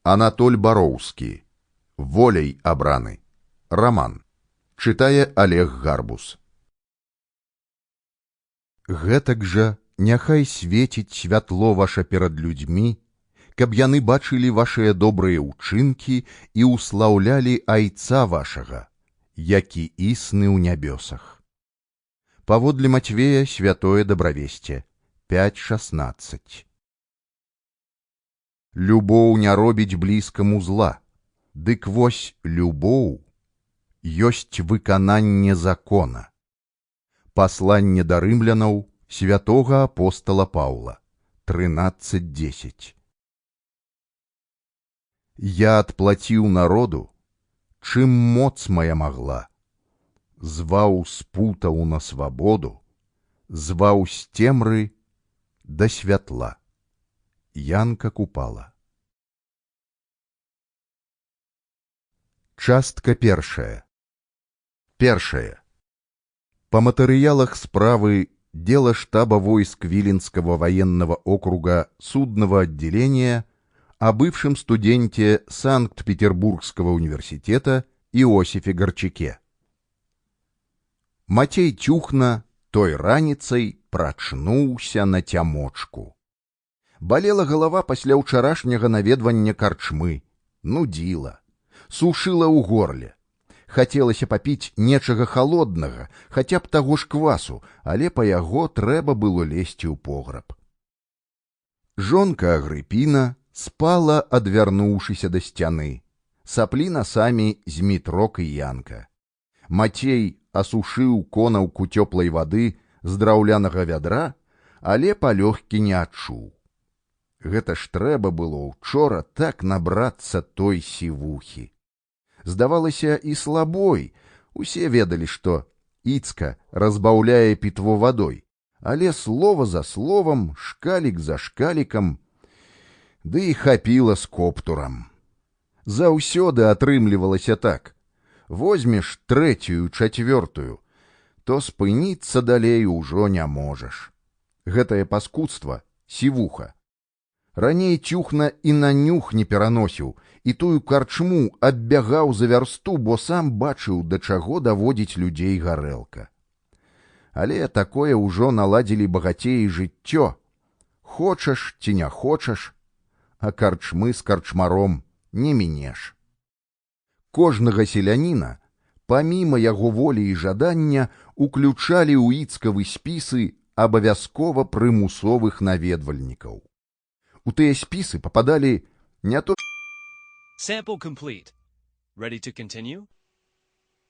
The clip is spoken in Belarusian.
Анатоль Бароўскі. Воляй абраны. Роман. Чытае Олег Гарбус. Гэтак жа няхай свеціць святло ваша перад людзьмі, каб яны бачылі вашыя добрыя ўчынкі і ўслаўлялі айца вашага, які існы ў нябёсах. Паводле Матвея святое добравесце 5:16. Любоў не робіць блізкаму зла, дык вось любоў ёсць выкананне закона. Пасланне да рымлянаў святога апостала Паўла 13:10. Я адплаціў народу, чым моц моя магла, зваў з путаў на свабоду, зваў з цемры да святла. Янка Купала. Частка першая. Першая. По матэрыялах справы дела штаба войск Виленского военного округа судного отделения о бывшем студенте Санкт-Петербургского университета Иосифе Горчаке. Матей Тюхна той раніцай прачнуўся на цямочку. Балела галава пасля ўчарашняга наведвання карчмы, нудзіла, сушыла ў горле. Хацелася папіць нечага халоднага, хаця б таго ж квасу, але па яго трэба было лезці ў пограб. Жонка Агрыпіна спала, адвярнуўшыся да сцяны. Саплі насамі Змітрок і Янка. Мацей асушыў конаўку цёплай вады з драўлянага вядра, але палёгкі не адчуў. Гэта ж трэба было учора так набрацца той сівухі. Здавалася, і слабой. Усе ведалі, што Іцка разбаўляе пітво вадой, але слова за словам, шкалік за шкалікам, ды і хапіла з коптурам. Заўсёды атрымлівалася так. Возьмеш трэцюю, чацвёртую, то спыніцца далей ужо не можаш. Гэтае паскудства — сівуха. Раней Тюхна і на нюх не пераносіў, і тую карчму аббягаў за вярсту, бо сам бачыў, да чаго даводзіць людзей гарэлка. Але такое ўжо наладзілі багацеі жыццё. Хочаш ці не хочаш, а карчмы з карчмаром не мінеш. Кожнага селяніна, паміма яго волі і жадання, уключалі ў іцкавы спісы абавязкова прымусовых наведвальнікаў. У тыя спісы попадалі не то... Sample complete. Ready to continue?